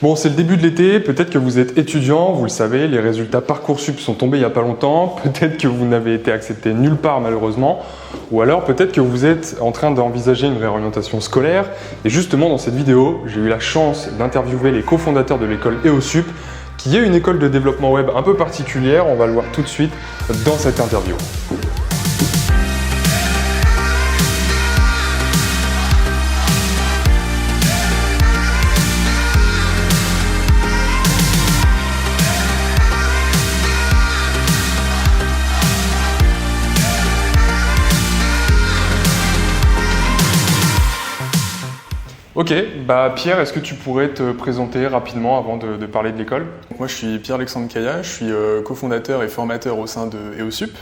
Bon, c'est le début de l'été, peut-être que vous êtes étudiant, vous le savez, les résultats Parcoursup sont tombés il n'y a pas longtemps, peut-être que vous n'avez été accepté nulle part malheureusement, ou alors peut-être que vous êtes en train d'envisager une réorientation scolaire, et justement dans cette vidéo, j'ai eu la chance d'interviewer les cofondateurs de l'école EOSUP, qui est une école de développement web un peu particulière, on va le voir tout de suite dans cette interview. Ok, Pierre, est-ce que tu pourrais te présenter rapidement avant de parler de l'école? Moi je suis Pierre-Alexandre Caillat, je suis cofondateur et formateur au sein de EOSUP.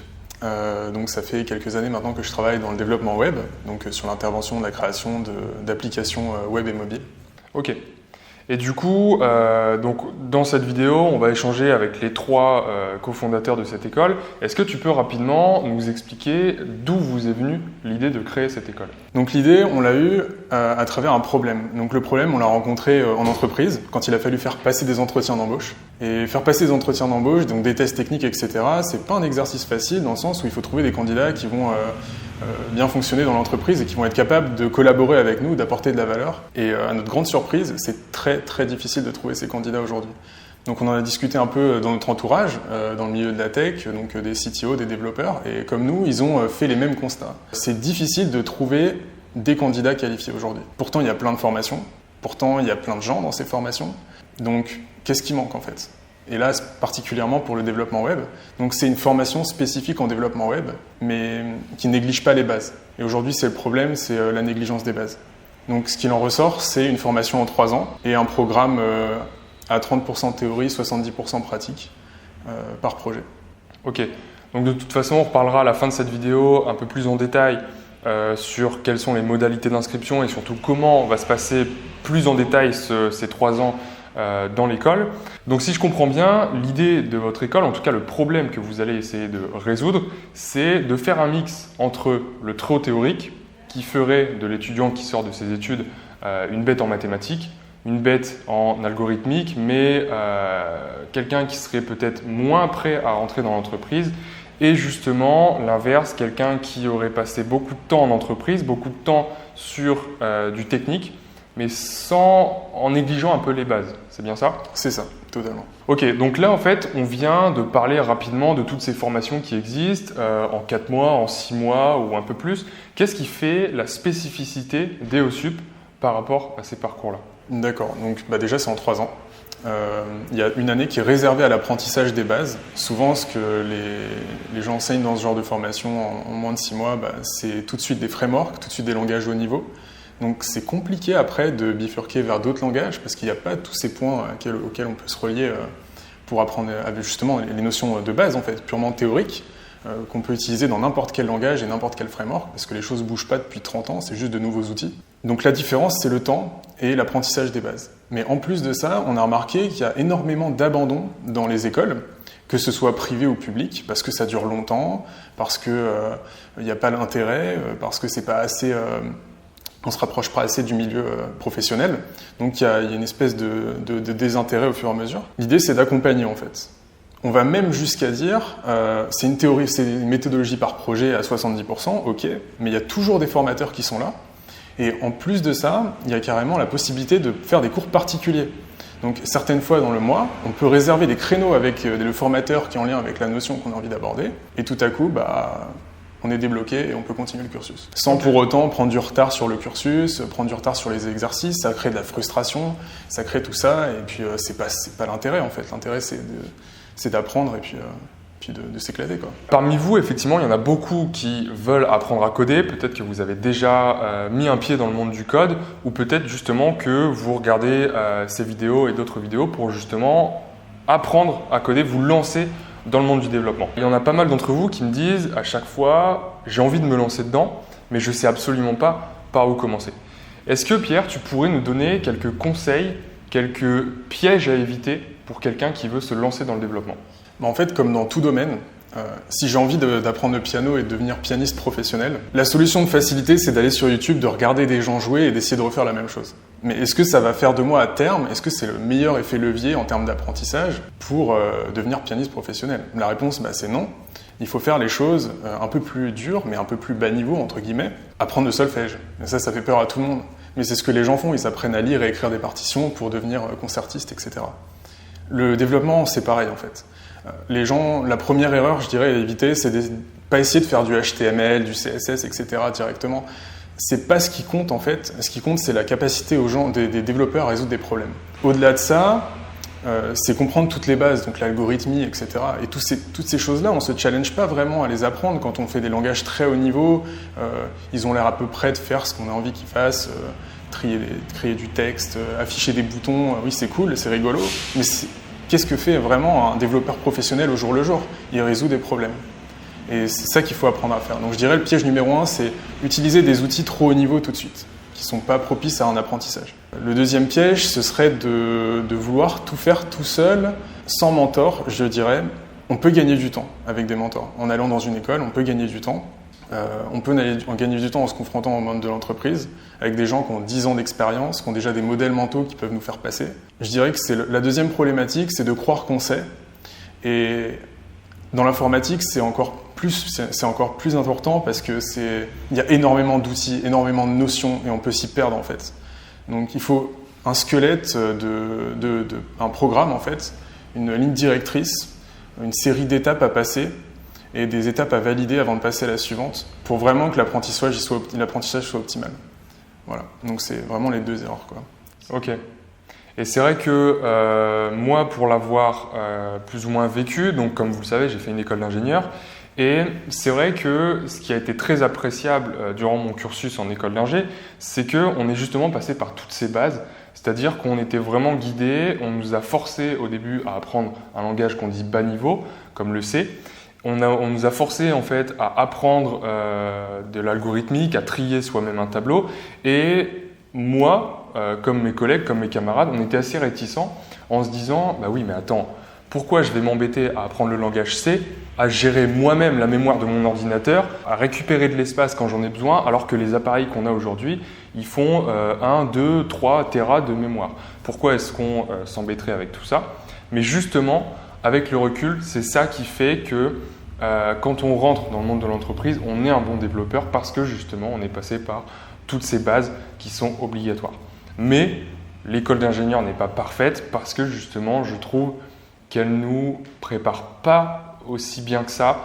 Donc ça fait quelques années maintenant que je travaille dans le développement web, donc sur l'intervention de la création d'applications web et mobiles. Ok. Et du coup, dans cette vidéo, on va échanger avec les trois cofondateurs de cette école. Est-ce que tu peux rapidement nous expliquer d'où vous est venue l'idée de créer cette école? Donc l'idée, on l'a eue à travers un problème. Donc le problème, on l'a rencontré en entreprise, quand il a fallu faire passer des entretiens d'embauche. Et faire passer des entretiens d'embauche, donc des tests techniques, etc., c'est pas un exercice facile dans le sens où il faut trouver des candidats qui vont bien fonctionner dans l'entreprise et qui vont être capables de collaborer avec nous, d'apporter de la valeur. Et à notre grande surprise, c'est très très difficile de trouver ces candidats aujourd'hui. Donc on en a discuté un peu dans notre entourage, dans le milieu de la tech, donc des CTO, des développeurs, et comme nous, ils ont fait les mêmes constats. C'est difficile de trouver des candidats qualifiés aujourd'hui. Pourtant, il y a plein de formations, pourtant, il y a plein de gens dans ces formations. Donc, qu'est-ce qui manque en fait? Et là, particulièrement pour le développement web. Donc c'est une formation spécifique en développement web, mais qui ne néglige pas les bases. Et aujourd'hui, c'est le problème, c'est la négligence des bases. Donc ce qu'il en ressort, c'est une formation en 3 ans et un programme à 30% théorie, 70% pratique par projet. Ok, donc de toute façon, on reparlera à la fin de cette vidéo un peu plus en détail sur quelles sont les modalités d'inscription et surtout comment va se passer plus en détail ces 3 ans dans l'école. Donc si je comprends bien, l'idée de votre école, en tout cas le problème que vous allez essayer de résoudre, c'est de faire un mix entre le trop théorique, qui ferait de l'étudiant qui sort de ses études une bête en mathématiques, une bête en algorithmique, mais quelqu'un qui serait peut-être moins prêt à rentrer dans l'entreprise, et justement l'inverse, quelqu'un qui aurait passé beaucoup de temps en entreprise, beaucoup de temps sur du technique, mais en négligeant un peu les bases. C'est bien ça? C'est ça, totalement. Ok, donc là en fait, on vient de parler rapidement de toutes ces formations qui existent en 4 mois, en 6 mois ou un peu plus. Qu'est-ce qui fait la spécificité d'EOSUP par rapport à ces parcours-là? D'accord, donc déjà c'est en 3 ans. Il y a une année qui est réservée à l'apprentissage des bases. Souvent, ce que les gens enseignent dans ce genre de formation en moins de 6 mois, c'est tout de suite des frameworks, tout de suite des langages haut niveau. Donc c'est compliqué après de bifurquer vers d'autres langages parce qu'il n'y a pas tous ces points auxquels on peut se relier pour apprendre justement les notions de base en fait, purement théoriques, qu'on peut utiliser dans n'importe quel langage et n'importe quel framework parce que les choses ne bougent pas depuis 30 ans, c'est juste de nouveaux outils. Donc la différence, c'est le temps et l'apprentissage des bases. Mais en plus de ça, on a remarqué qu'il y a énormément d'abandon dans les écoles, que ce soit privé ou public, parce que ça dure longtemps, parce qu'il n'y a pas l'intérêt, parce que c'est pas assez... on se rapproche pas assez du milieu professionnel, donc il y a une espèce de désintérêt au fur et à mesure. L'idée, c'est d'accompagner en fait. On va même jusqu'à dire, c'est une théorie, c'est une méthodologie par projet à 70%, ok, mais il y a toujours des formateurs qui sont là, et en plus de ça, il y a carrément la possibilité de faire des cours particuliers. Donc certaines fois dans le mois, on peut réserver des créneaux avec le formateur qui est en lien avec la notion qu'on a envie d'aborder, et tout à coup, on est débloqué et on peut continuer le cursus. Sans pour autant prendre du retard sur le cursus, prendre du retard sur les exercices, ça crée de la frustration, ça crée tout ça, et puis c'est pas l'intérêt en fait. L'intérêt c'est d'apprendre et puis de s'éclater quoi. Parmi vous, effectivement, il y en a beaucoup qui veulent apprendre à coder, peut-être que vous avez déjà mis un pied dans le monde du code, ou peut-être justement que vous regardez ces vidéos et d'autres vidéos pour justement apprendre à coder, vous lancer dans le monde du développement. Il y en a pas mal d'entre vous qui me disent à chaque fois « j'ai envie de me lancer dedans, mais je ne sais absolument pas par où commencer ». Est-ce que Pierre, tu pourrais nous donner quelques conseils, quelques pièges à éviter pour quelqu'un qui veut se lancer dans le développement? En fait, comme dans tout domaine, Si j'ai envie d'apprendre le piano et de devenir pianiste professionnel, la solution de facilité, c'est d'aller sur YouTube, de regarder des gens jouer et d'essayer de refaire la même chose. Mais est-ce que ça va faire de moi à terme, est-ce que c'est le meilleur effet levier en termes d'apprentissage pour devenir pianiste professionnel? La réponse, c'est non. Il faut faire les choses un peu plus dures, mais un peu plus bas niveau, entre guillemets. Apprendre le solfège. Et ça fait peur à tout le monde. Mais c'est ce que les gens font, ils s'apprennent à lire et écrire des partitions pour devenir concertiste, etc. Le développement, c'est pareil en fait. Les gens, la première erreur, je dirais, à éviter, c'est de pas essayer de faire du HTML, du CSS, etc. directement. C'est pas ce qui compte en fait. Ce qui compte, c'est la capacité aux gens, des développeurs à résoudre des problèmes. Au-delà de ça, c'est comprendre toutes les bases, donc l'algorithmie, etc. Et toutes ces choses-là, on se challenge pas vraiment à les apprendre quand on fait des langages très haut niveau. Ils ont l'air à peu près de faire ce qu'on a envie qu'ils fassent, créer du texte, afficher des boutons. Oui, c'est cool, c'est rigolo, mais qu'est-ce que fait vraiment un développeur professionnel au jour le jour? Il résout des problèmes. Et c'est ça qu'il faut apprendre à faire. Donc je dirais le piège numéro 1, c'est utiliser des outils trop haut niveau tout de suite, qui ne sont pas propices à un apprentissage. Le deuxième piège, ce serait de vouloir tout faire tout seul, sans mentor, je dirais. On peut gagner du temps avec des mentors. En allant dans une école, on peut gagner du temps. On peut gagner du temps en se confrontant au monde de l'entreprise, avec des gens qui ont 10 ans d'expérience, qui ont déjà des modèles mentaux qui peuvent nous faire passer. Je dirais que la deuxième problématique, c'est de croire qu'on sait. Et dans l'informatique, c'est encore plus important parce qu'il y a énormément d'outils, énormément de notions, et on peut s'y perdre en fait. Donc il faut un squelette, un programme en fait, une ligne directrice, une série d'étapes à passer, et des étapes à valider avant de passer à la suivante, pour vraiment que l'apprentissage soit optimal. Voilà, donc c'est vraiment les deux erreurs, quoi. Ok. Et c'est vrai que moi, pour l'avoir plus ou moins vécu, donc comme vous le savez, j'ai fait une école d'ingénieur, et c'est vrai que ce qui a été très appréciable durant mon cursus en école d'ingé, c'est qu'on est justement passé par toutes ces bases, c'est-à-dire qu'on était vraiment guidés, on nous a forcé au début à apprendre un langage qu'on dit bas niveau, comme le C. On nous a forcé en fait à apprendre de l'algorithmique, à trier soi-même un tableau. Et moi, comme mes collègues, comme mes camarades, on était assez réticents en se disant « Bah oui, mais attends, pourquoi je vais m'embêter à apprendre le langage C, à gérer moi-même la mémoire de mon ordinateur, à récupérer de l'espace quand j'en ai besoin, alors que les appareils qu'on a aujourd'hui, ils font 1, 2, 3 téras de mémoire. Pourquoi est-ce qu'on s'embêterait avec tout ça ?» Mais justement, avec le recul, c'est ça qui fait que quand on rentre dans le monde de l'entreprise, on est un bon développeur parce que justement, on est passé par toutes ces bases qui sont obligatoires. Mais l'école d'ingénieur n'est pas parfaite parce que justement, je trouve qu'elle ne nous prépare pas aussi bien que ça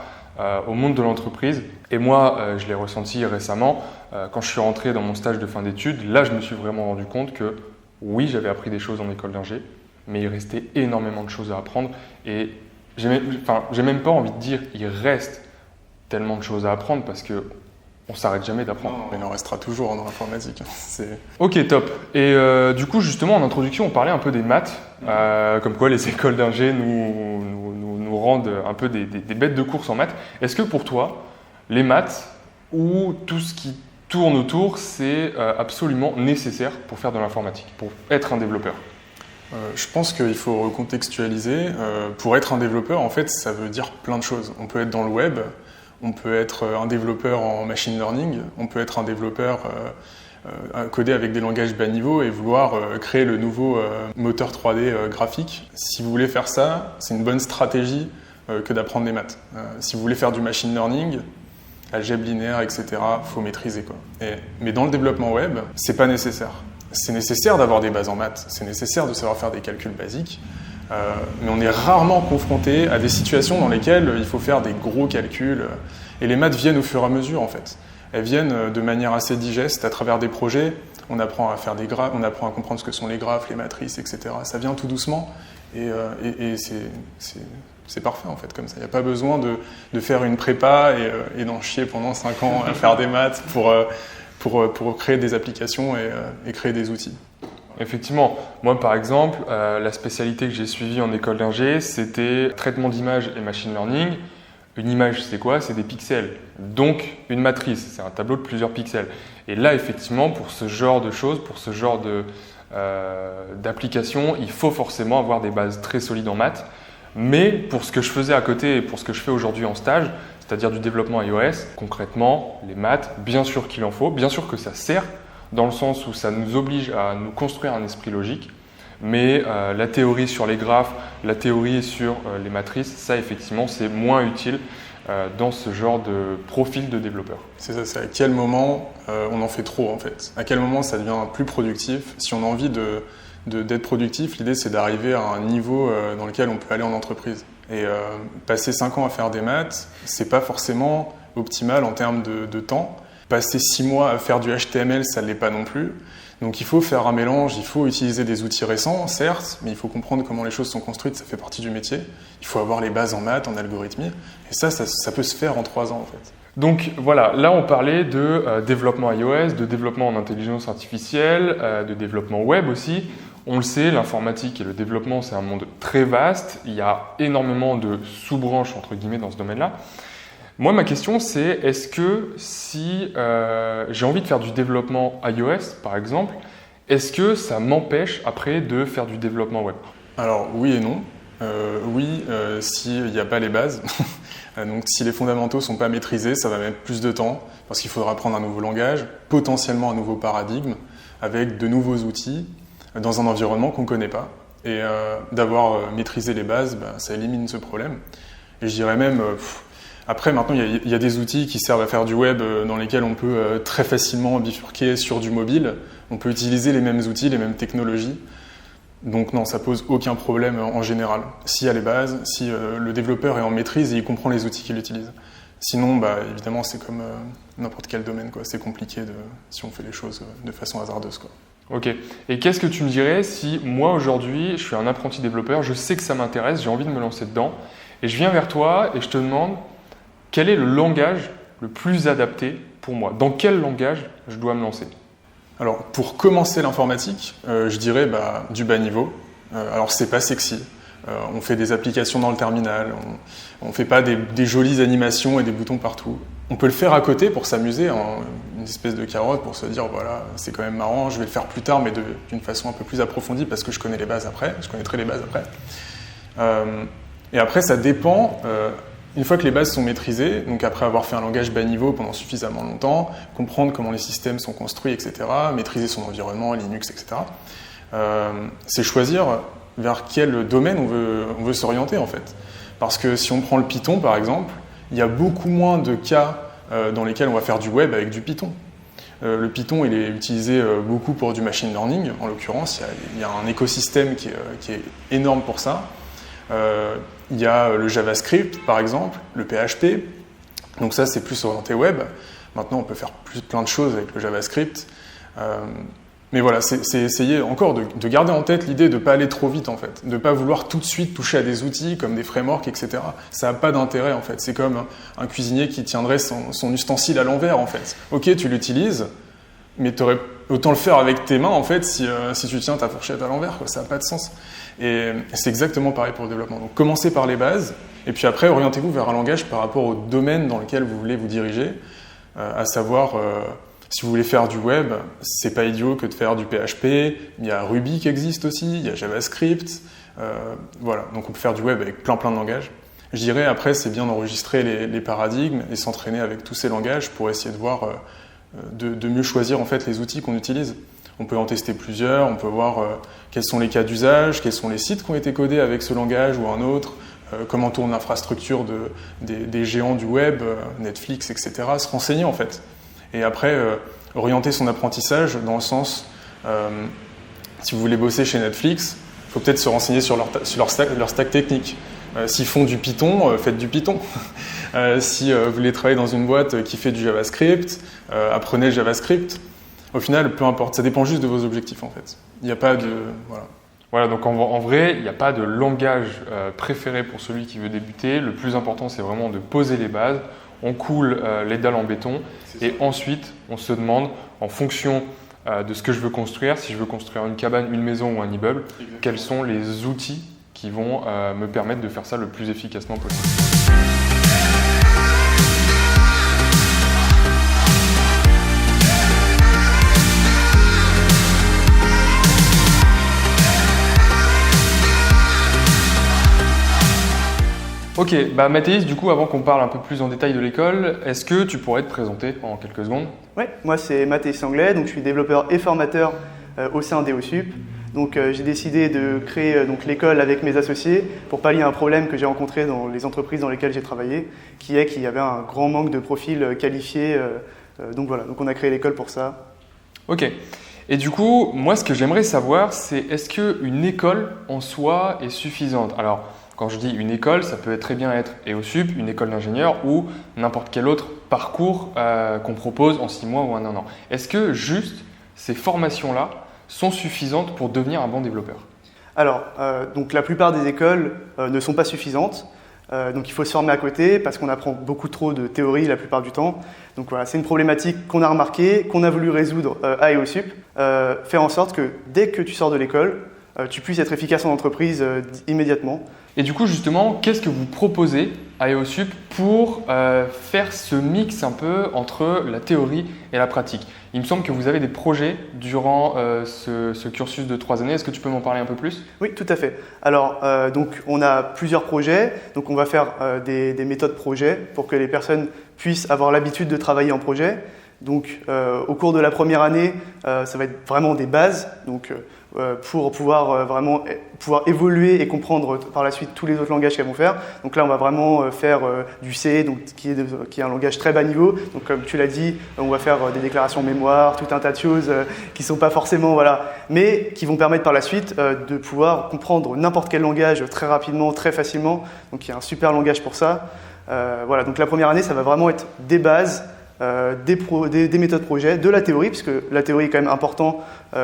au monde de l'entreprise. Et moi, je l'ai ressenti récemment quand je suis rentré dans mon stage de fin d'études. Là, je me suis vraiment rendu compte que oui, j'avais appris des choses en école d'ingé, mais il restait énormément de choses à apprendre. Et j'ai même pas envie de dire il reste tellement de choses à apprendre parce que on s'arrête jamais d'apprendre. Mais il en restera toujours dans l'informatique. Ok, top. Et du coup, justement, en introduction, on parlait un peu des maths, comme quoi les écoles d'ingé nous rendent un peu des bêtes de course en maths. Est-ce que pour toi, les maths ou tout ce qui tourne autour, c'est absolument nécessaire pour faire de l'informatique, pour être un développeur ? Je pense qu'il faut recontextualiser. Pour être un développeur, en fait, ça veut dire plein de choses. On peut être dans le web, on peut être un développeur en machine learning, on peut être un développeur coder avec des langages bas niveau et vouloir créer le nouveau moteur 3D graphique. Si vous voulez faire ça, c'est une bonne stratégie que d'apprendre des maths. Si vous voulez faire du machine learning, algèbre linéaire, etc., il faut maîtriser, quoi. Mais dans le développement web, c'est pas nécessaire. C'est nécessaire d'avoir des bases en maths, c'est nécessaire de savoir faire des calculs basiques, mais on est rarement confronté à des situations dans lesquelles il faut faire des gros calculs. Et les maths viennent au fur et à mesure, en fait. Elles viennent de manière assez digeste à travers des projets. On apprend à faire des graphes, on apprend à comprendre ce que sont les graphes, les matrices, etc. Ça vient tout doucement et c'est parfait, en fait, comme ça. Il n'y a pas besoin de faire une prépa et d'en chier pendant 5 ans à faire des maths pour créer des applications et créer des outils. Effectivement. Moi, par exemple, la spécialité que j'ai suivie en école d'ingé, c'était traitement d'image et machine learning. Une image, c'est quoi? C'est des pixels. Donc, une matrice, c'est un tableau de plusieurs pixels. Et là, effectivement, pour ce genre de choses, pour ce genre d'application, il faut forcément avoir des bases très solides en maths. Mais pour ce que je faisais à côté et pour ce que je fais aujourd'hui en stage, c'est-à-dire du développement iOS, concrètement, les maths, bien sûr qu'il en faut, bien sûr que ça sert, dans le sens où ça nous oblige à nous construire un esprit logique, mais la théorie sur les graphes, la théorie sur les matrices, ça effectivement c'est moins utile dans ce genre de profil de développeur. C'est ça, c'est à quel moment on en fait trop en fait. À quel moment ça devient plus productif. Si on a envie d'être productif, l'idée c'est d'arriver à un niveau dans lequel on peut aller en entreprise. Et passer 5 ans à faire des maths, c'est pas forcément optimal en termes de temps. Passer 6 mois à faire du HTML, ça ne l'est pas non plus. Donc il faut faire un mélange, il faut utiliser des outils récents, certes, mais il faut comprendre comment les choses sont construites, ça fait partie du métier. Il faut avoir les bases en maths, en algorithmie, et ça peut se faire en 3 ans en fait. Donc voilà, là on parlait de développement iOS, de développement en intelligence artificielle, de développement web aussi. On le sait, l'informatique et le développement c'est un monde très vaste, il y a énormément de sous-branches entre guillemets dans ce domaine-là. Moi, ma question, c'est est-ce que si j'ai envie de faire du développement iOS, par exemple, est-ce que ça m'empêche après de faire du développement web? Alors, oui et non. Oui, s'il n'y a pas les bases. Donc, si les fondamentaux ne sont pas maîtrisés, ça va mettre plus de temps parce qu'il faudra apprendre un nouveau langage, potentiellement un nouveau paradigme, avec de nouveaux outils dans un environnement qu'on ne connaît pas. Et d'avoir maîtrisé les bases, ça élimine ce problème. Et je dirais même... Après, maintenant, il y a des outils qui servent à faire du web dans lesquels on peut très facilement bifurquer sur du mobile. On peut utiliser les mêmes outils, les mêmes technologies. Donc non, ça pose aucun problème en général. S'il y a les bases, si le développeur est en maîtrise et il comprend les outils qu'il utilise. Sinon, évidemment, c'est comme n'importe quel domaine, quoi. C'est compliqué si on fait les choses de façon hasardeuse, quoi. Ok. Et qu'est-ce que tu me dirais si moi, aujourd'hui, je suis un apprenti développeur, je sais que ça m'intéresse, j'ai envie de me lancer dedans, et je viens vers toi et je te demande quel est le langage le plus adapté pour moi? Dans quel langage je dois me lancer? Alors, pour commencer l'informatique, je dirais du bas niveau. Alors, c'est pas sexy. On fait des applications dans le terminal. On fait pas des jolies animations et des boutons partout. On peut le faire à côté pour s'amuser, une espèce de carotte pour se dire, voilà, c'est quand même marrant, je vais le faire plus tard, mais d'une façon un peu plus approfondie parce que je connais les bases après. Je connaîtrai les bases après. Et après, ça dépend... Une fois que les bases sont maîtrisées, donc après avoir fait un langage bas niveau pendant suffisamment longtemps, comprendre comment les systèmes sont construits, etc., maîtriser son environnement, Linux, etc., c'est choisir vers quel domaine on veut s'orienter en fait. Parce que si on prend le Python par exemple, il y a beaucoup moins de cas dans lesquels on va faire du web avec du Python. Le Python il est utilisé beaucoup pour du machine learning, en l'occurrence, il y a un écosystème qui est énorme pour ça. Il y a le JavaScript, par exemple, le PHP. Donc ça, c'est plus orienté web. Maintenant, on peut faire plein de choses avec le JavaScript. Mais voilà, c'est essayer encore de garder en tête l'idée de ne pas aller trop vite, en fait. De ne pas vouloir tout de suite toucher à des outils comme des frameworks, etc. Ça n'a pas d'intérêt, en fait. C'est comme un cuisinier qui tiendrait son ustensile à l'envers, en fait. Ok, tu l'utilises, mais tu aurais autant le faire avec tes mains, en fait, si tu tiens ta fourchette à l'envers, quoi. Ça n'a pas de sens. Et c'est exactement pareil pour le développement. Donc commencez par les bases, et puis après orientez-vous vers un langage par rapport au domaine dans lequel vous voulez vous diriger, à savoir, si vous voulez faire du web, c'est pas idiot que de faire du PHP, il y a Ruby qui existe aussi, il y a JavaScript, voilà. Donc on peut faire du web avec plein de langages. Je dirais après, c'est bien d'enregistrer les paradigmes et s'entraîner avec tous ces langages pour essayer de voir, de mieux choisir en fait les outils qu'on utilise. On peut en tester plusieurs, on peut voir quels sont les cas d'usage, quels sont les sites qui ont été codés avec ce langage ou un autre, comment tourne l'infrastructure des géants du web, Netflix, etc. Se renseigner en fait. Et après, orienter son apprentissage dans le sens, si vous voulez bosser chez Netflix, il faut peut-être se renseigner sur leur stack technique. S'ils font du Python, faites du Python. Si vous voulez travailler dans une boîte qui fait du JavaScript, apprenez le JavaScript. Au final, peu importe, ça dépend juste de vos objectifs en fait. Il n'y a pas de... Voilà. Voilà, donc en vrai, il n'y a pas de langage préféré pour celui qui veut débuter. Le plus important, c'est vraiment de poser les bases. On coule les dalles en béton et ensuite, on se demande, en fonction de ce que je veux construire, si je veux construire une cabane, une maison ou un immeuble, quels sont les outils qui vont me permettre de faire ça le plus efficacement possible. Ok, Mathéis, du coup, avant qu'on parle un peu plus en détail de l'école, est-ce que tu pourrais te présenter en quelques secondes? Oui, moi c'est Mathéis Anglais, donc je suis développeur et formateur au sein d'EOSUP. Donc j'ai décidé de créer l'école avec mes associés pour pallier un problème que j'ai rencontré dans les entreprises dans lesquelles j'ai travaillé, qui est qu'il y avait un grand manque de profils qualifiés. Donc voilà, donc on a créé l'école pour ça. Ok. Et du coup, moi, ce que j'aimerais savoir, c'est est-ce qu'une école en soi est suffisante? Alors, quand je dis une école, ça peut très bien être EOSUP, une école d'ingénieur ou n'importe quel autre parcours qu'on propose en 6 mois ou en 1 an. Est-ce que juste ces formations-là sont suffisantes pour devenir un bon développeur? Alors, donc la plupart des écoles ne sont pas suffisantes. Donc il faut se former à côté parce qu'on apprend beaucoup trop de théorie la plupart du temps. Donc voilà, c'est une problématique qu'on a remarquée, qu'on a voulu résoudre à EOSUP. Faire en sorte que dès que tu sors de l'école, tu puisses être efficace en entreprise immédiatement. Et du coup, justement, qu'est-ce que vous proposez à EOSUP pour faire ce mix un peu entre la théorie et la pratique? Il me semble que vous avez des projets durant ce cursus de 3 années. Est-ce que tu peux m'en parler un peu plus? Oui, tout à fait. Alors, donc, on a plusieurs projets. Donc, on va faire des méthodes projets pour que les personnes puissent avoir l'habitude de travailler en projet. Donc, au cours de la première année, ça va être vraiment des bases. Donc, pour pouvoir vraiment pouvoir évoluer et comprendre par la suite tous les autres langages qu'elles vont faire. Donc là, on va vraiment faire du C, donc, qui est un langage très bas niveau. Donc comme tu l'as dit, on va faire des déclarations mémoire, tout un tas de choses qui ne sont pas forcément, voilà, mais qui vont permettre par la suite de pouvoir comprendre n'importe quel langage très rapidement, très facilement. Donc il y a un super langage pour ça. Voilà, donc la première année, ça va vraiment être des bases, des méthodes projet, de la théorie, puisque la théorie est quand même important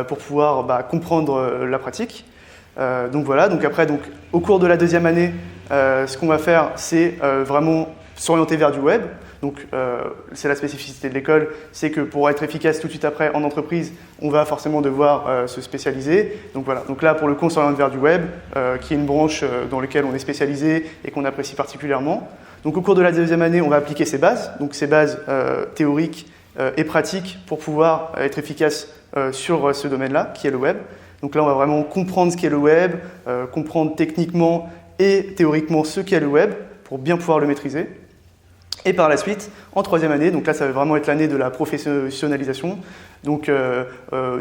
pour pouvoir comprendre la pratique. Donc voilà, donc après, au cours de la deuxième année, ce qu'on va faire, c'est vraiment s'orienter vers du web. Donc c'est la spécificité de l'école, c'est que pour être efficace tout de suite après en entreprise, on va forcément devoir se spécialiser. Donc voilà, donc là pour le coup on s'oriente vers du web, qui est une branche dans laquelle on est spécialisé et qu'on apprécie particulièrement. Donc au cours de la deuxième année, on va appliquer ces bases, donc ces bases théoriques et pratiques pour pouvoir être efficace sur ce domaine-là, qui est le web. Donc là, on va vraiment comprendre ce qu'est le web, comprendre techniquement et théoriquement ce qu'est le web pour bien pouvoir le maîtriser. Et par la suite, en troisième année, donc là, ça va vraiment être l'année de la professionnalisation, donc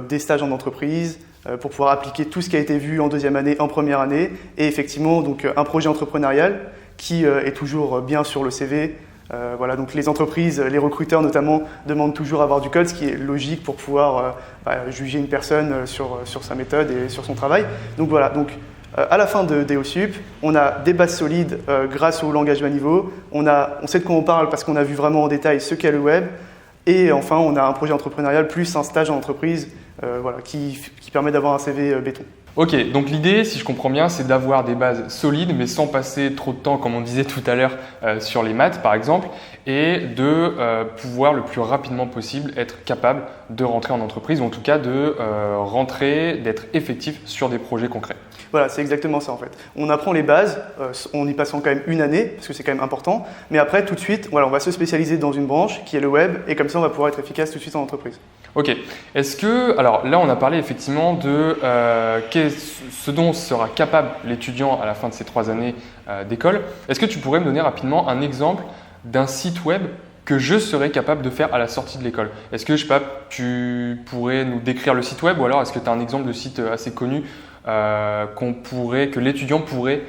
des stages en entreprise, pour pouvoir appliquer tout ce qui a été vu en deuxième année, en première année, et effectivement, donc un projet entrepreneurial qui est toujours bien sur le CV. Voilà, donc les entreprises, les recruteurs notamment, demandent toujours à avoir du code, ce qui est logique pour pouvoir juger une personne sur sa méthode et sur son travail. Donc voilà, donc à la fin d'EOSUP, on a des bases solides grâce au langage bas niveau, on sait de quoi on parle parce qu'on a vu vraiment en détail ce qu'est le web, et enfin on a un projet entrepreneurial plus un stage en entreprise voilà, qui permet d'avoir un CV béton. Ok, donc l'idée, si je comprends bien, c'est d'avoir des bases solides, mais sans passer trop de temps, comme on disait tout à l'heure, sur les maths par exemple, et de pouvoir le plus rapidement possible être capable de rentrer en entreprise, ou en tout cas de rentrer, d'être effectif sur des projets concrets. Voilà, c'est exactement ça en fait. On apprend les bases, en y passant quand même une année, parce que c'est quand même important, mais après tout de suite, voilà, on va se spécialiser dans une branche qui est le web, et comme ça on va pouvoir être efficace tout de suite en entreprise. Ok, est-ce que, alors là on a parlé effectivement de ce dont sera capable l'étudiant à la fin de ces 3 années d'école. Est-ce que tu pourrais me donner rapidement un exemple d'un site web que je serais capable de faire à la sortie de l'école? Est-ce que, je sais pas, tu pourrais nous décrire le site web, ou alors est-ce que tu as un exemple de site assez connu que l'étudiant pourrait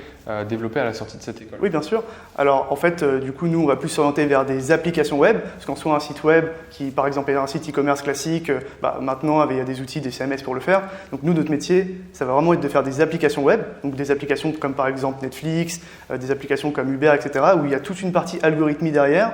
développer à la sortie de cette école? Oui, bien sûr. Alors, en fait, du coup, nous, on va plus s'orienter vers des applications web, parce qu'en soi, un site web qui, par exemple, est un site e-commerce classique, maintenant, il y a des outils, des CMS pour le faire. Donc, nous, notre métier, ça va vraiment être de faire des applications web, donc des applications comme, par exemple, Netflix, des applications comme Uber, etc., où il y a toute une partie algorithmie derrière,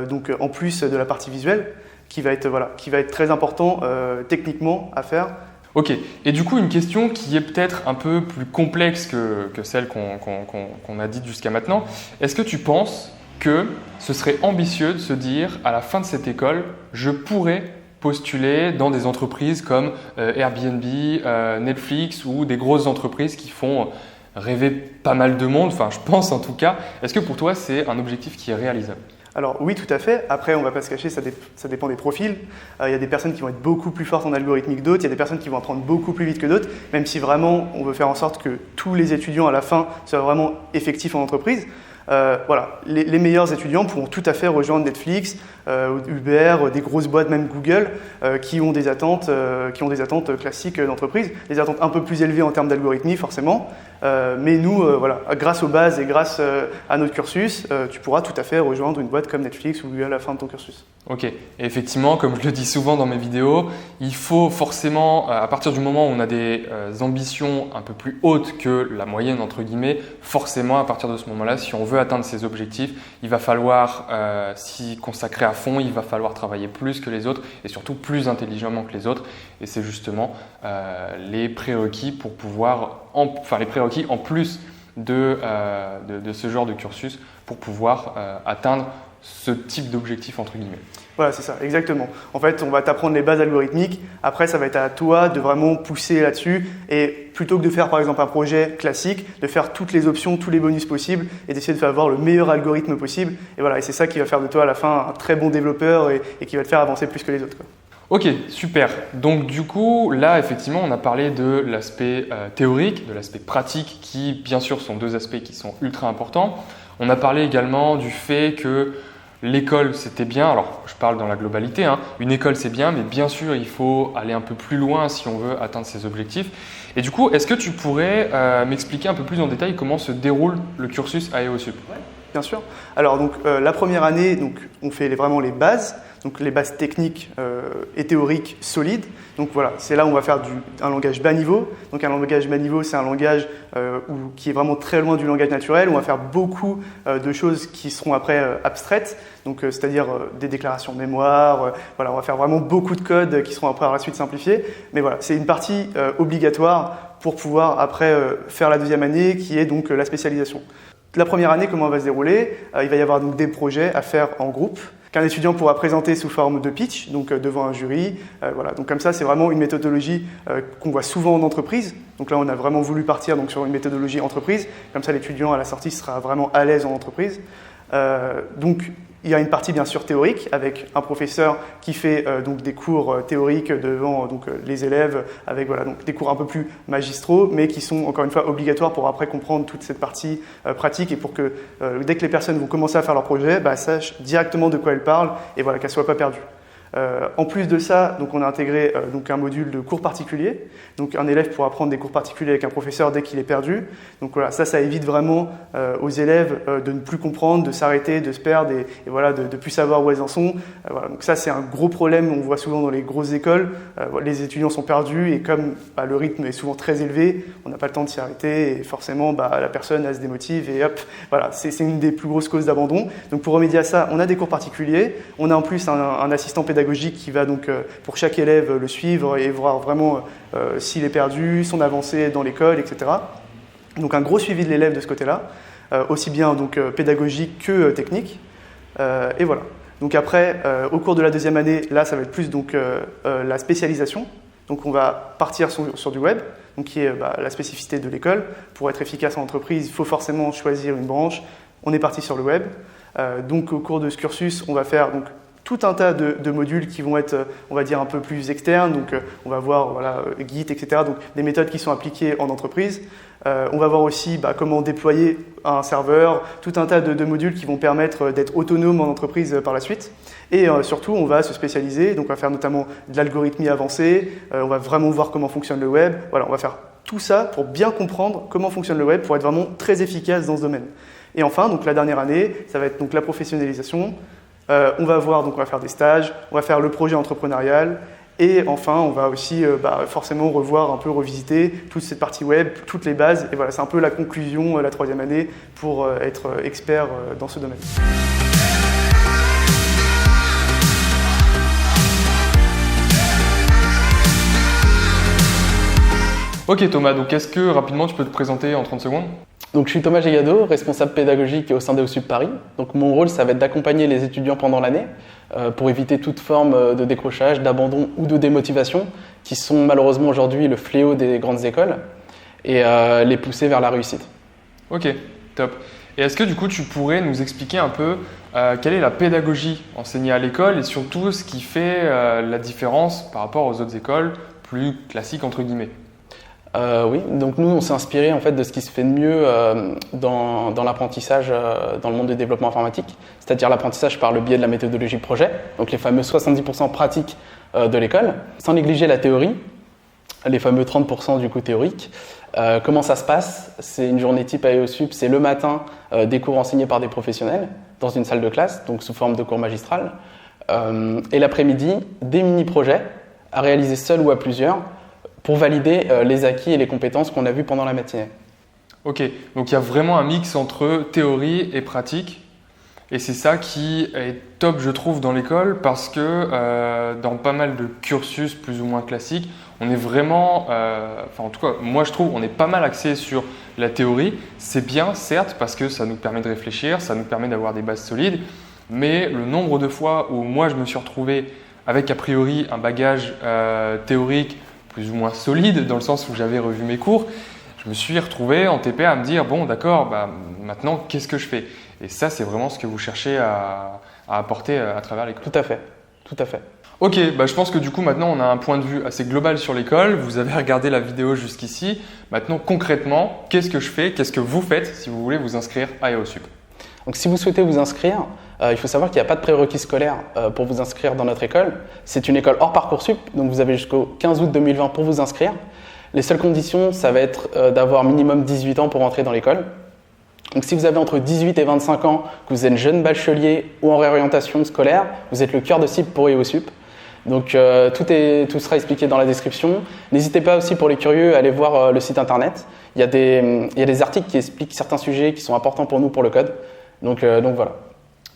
donc en plus de la partie visuelle, qui va être très important techniquement à faire. Ok, et du coup une question qui est peut-être un peu plus complexe que celle qu'on a dite jusqu'à maintenant. Est-ce que tu penses que ce serait ambitieux de se dire à la fin de cette école, je pourrais postuler dans des entreprises comme Airbnb, Netflix ou des grosses entreprises qui font rêver pas mal de monde, enfin je pense en tout cas. Est-ce que pour toi c'est un objectif qui est réalisable ? Alors oui, tout à fait. Après, on ne va pas se cacher, ça dépend des profils. Il y a des personnes qui vont être beaucoup plus fortes en algorithmique que d'autres, il y a des personnes qui vont apprendre beaucoup plus vite que d'autres, même si vraiment on veut faire en sorte que tous les étudiants à la fin soient vraiment effectifs en entreprise. Voilà, les meilleurs étudiants pourront tout à fait rejoindre Netflix, Uber, des grosses boîtes, même Google, qui ont des attentes classiques d'entreprise, des attentes un peu plus élevées en termes d'algorithmie forcément. Mais nous, voilà, grâce aux bases et grâce à notre cursus, tu pourras tout à fait rejoindre une boîte comme Netflix ou Google à la fin de ton cursus. Ok, et effectivement, comme je le dis souvent dans mes vidéos, il faut forcément, à partir du moment où on a des ambitions un peu plus hautes que la moyenne, entre guillemets, forcément, à partir de ce moment-là, si on veut atteindre ces objectifs, il va falloir s'y consacrer à fond, il va falloir travailler plus que les autres et surtout plus intelligemment que les autres. Et c'est justement les prérequis pour pouvoir, les prérequis en plus de ce genre de cursus pour pouvoir atteindre ce type d'objectif entre guillemets. Voilà, c'est ça, exactement. En fait, on va t'apprendre les bases algorithmiques. Après, ça va être à toi de vraiment pousser là-dessus. Et plutôt que de faire, par exemple, un projet classique, de faire toutes les options, tous les bonus possibles et d'essayer de faire avoir le meilleur algorithme possible. Et voilà, et c'est ça qui va faire de toi, à la fin, un très bon développeur et qui va te faire avancer plus que les autres, quoi. Ok, super. Donc du coup, là, effectivement, on a parlé de l'aspect théorique, de l'aspect pratique, qui, bien sûr, sont deux aspects qui sont ultra importants. On a parlé également du fait que l'école, c'était bien. Alors, je parle dans la globalité, hein. Une école, c'est bien, mais bien sûr, il faut aller un peu plus loin si on veut atteindre ses objectifs. Et du coup, est-ce que tu pourrais m'expliquer un peu plus en détail comment se déroule le cursus à EOSUP ? Ouais, bien sûr. Alors, donc, la première année, donc, on fait vraiment les bases. Donc les bases techniques et théoriques solides. Donc voilà, c'est là où on va faire un langage bas niveau. Donc un langage bas niveau, c'est un langage qui est vraiment très loin du langage naturel, où on va faire beaucoup de choses qui seront après abstraites, donc c'est-à-dire des déclarations de mémoire. Voilà, on va faire vraiment beaucoup de codes qui seront après par la suite simplifiés. Mais voilà, c'est une partie obligatoire pour pouvoir après faire la deuxième année, qui est donc la spécialisation. La première année, comment elle va se dérouler ? Il va y avoir donc des projets à faire en groupe, qu'un étudiant pourra présenter sous forme de pitch, donc devant un jury. Voilà. Donc comme ça, c'est vraiment une méthodologie qu'on voit souvent en entreprise. Donc là, on a vraiment voulu partir donc, sur une méthodologie entreprise. Comme ça, l'étudiant à la sortie sera vraiment à l'aise en entreprise. Donc, il y a une partie bien sûr théorique avec un professeur qui fait donc des cours théoriques devant donc, les élèves avec voilà, donc, des cours un peu plus magistraux mais qui sont encore une fois obligatoires pour après comprendre toute cette partie pratique et pour que dès que les personnes vont commencer à faire leur projet, sachent directement de quoi elles parlent et voilà, qu'elles ne soient pas perdues. En plus de ça, donc on a intégré donc un module de cours particuliers. Donc un élève pourra prendre des cours particuliers avec un professeur dès qu'il est perdu. Donc voilà, ça évite vraiment aux élèves de ne plus comprendre, de s'arrêter, de se perdre et voilà, de ne plus savoir où elles en sont. Voilà, donc ça c'est un gros problème, on voit souvent dans les grosses écoles. Les étudiants sont perdus et comme le rythme est souvent très élevé, on n'a pas le temps de s'y arrêter et forcément la personne elle se démotive et hop, voilà, c'est une des plus grosses causes d'abandon. Donc pour remédier à ça, on a des cours particuliers, on a en plus un assistant pédagogique qui va donc pour chaque élève le suivre et voir vraiment s'il est perdu, son avancée dans l'école, etc. Donc un gros suivi de l'élève de ce côté-là, aussi bien donc pédagogique que technique. Et voilà. Donc après, au cours de la deuxième année, là ça va être plus donc la spécialisation. Donc on va partir sur du web, donc qui est la spécificité de l'école. Pour être efficace en entreprise, il faut forcément choisir une branche. On est parti sur le web. Donc au cours de ce cursus, on va faire donc tout un tas de modules qui vont être, on va dire, un peu plus externes. Donc, on va voir voilà, Git, etc. Donc, des méthodes qui sont appliquées en entreprise. On va voir aussi comment déployer un serveur, tout un tas de modules qui vont permettre d'être autonome en entreprise par la suite. Et surtout, on va se spécialiser. Donc, on va faire notamment de l'algorithmie avancée. On va vraiment voir comment fonctionne le web. Voilà, on va faire tout ça pour bien comprendre comment fonctionne le web, pour être vraiment très efficace dans ce domaine. Et enfin, donc, la dernière année, ça va être donc, la professionnalisation. On va faire des stages, on va faire le projet entrepreneurial et enfin on va aussi forcément revisiter toute cette partie web, toutes les bases et voilà, c'est un peu la conclusion la troisième année pour être expert dans ce domaine. Ok Thomas, donc est-ce que rapidement tu peux te présenter en 30 secondes ? Donc, je suis Thomas Gégado, responsable pédagogique au sein d'EOSUP Paris. Donc, mon rôle, ça va être d'accompagner les étudiants pendant l'année pour éviter toute forme de décrochage, d'abandon ou de démotivation qui sont malheureusement aujourd'hui le fléau des grandes écoles et les pousser vers la réussite. Ok, top. Et est-ce que du coup, tu pourrais nous expliquer un peu quelle est la pédagogie enseignée à l'école et surtout ce qui fait la différence par rapport aux autres écoles plus classiques entre guillemets ? Oui, donc nous on s'est inspiré en fait de ce qui se fait de mieux dans l'apprentissage dans le monde du développement informatique, c'est-à-dire l'apprentissage par le biais de la méthodologie projet, donc les fameux 70% pratiques de l'école, sans négliger la théorie, les fameux 30% du coup théoriques. Comment ça se passe? C'est une journée type à EOSUP, c'est le matin des cours enseignés par des professionnels dans une salle de classe, donc sous forme de cours magistral, et l'après-midi des mini-projets à réaliser seul ou à plusieurs, pour valider les acquis et les compétences qu'on a vues pendant la matinée. Ok, donc il y a vraiment un mix entre théorie et pratique. Et c'est ça qui est top, je trouve, dans l'école, parce que dans pas mal de cursus plus ou moins classiques, on est vraiment, enfin en tout cas, moi je trouve, on est pas mal axé sur la théorie. C'est bien, certes, parce que ça nous permet de réfléchir, ça nous permet d'avoir des bases solides, mais le nombre de fois où moi je me suis retrouvé avec a priori un bagage théorique plus ou moins solide, dans le sens où j'avais revu mes cours, je me suis retrouvé en TP à me dire, bon d'accord, bah, maintenant qu'est-ce que je fais? Et ça, c'est vraiment ce que vous cherchez à apporter à travers l'école. Tout à fait, tout à fait. Ok, bah, je pense que du coup maintenant on a un point de vue assez global sur l'école, vous avez regardé la vidéo jusqu'ici. Maintenant concrètement, qu'est-ce que je fais? Qu'est-ce que vous faites si vous voulez vous inscrire à EOSUP? Donc si vous souhaitez vous inscrire, il faut savoir qu'il n'y a pas de prérequis scolaire pour vous inscrire dans notre école. C'est une école hors Parcoursup, donc vous avez jusqu'au 15 août 2020 pour vous inscrire. Les seules conditions, ça va être d'avoir minimum 18 ans pour entrer dans l'école. Donc si vous avez entre 18 et 25 ans, que vous êtes jeune bachelier ou en réorientation scolaire, vous êtes le cœur de cible pour EOSUP. Donc tout sera expliqué dans la description. N'hésitez pas aussi pour les curieux à aller voir le site internet. Il y a des articles qui expliquent certains sujets qui sont importants pour nous pour le code. Donc voilà.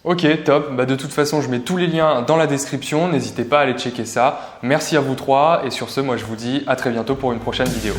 Ok, top. Bah, de toute façon, je mets tous les liens dans la description. N'hésitez pas à aller checker ça. Merci à vous trois. Et sur ce, moi, je vous dis à très bientôt pour une prochaine vidéo.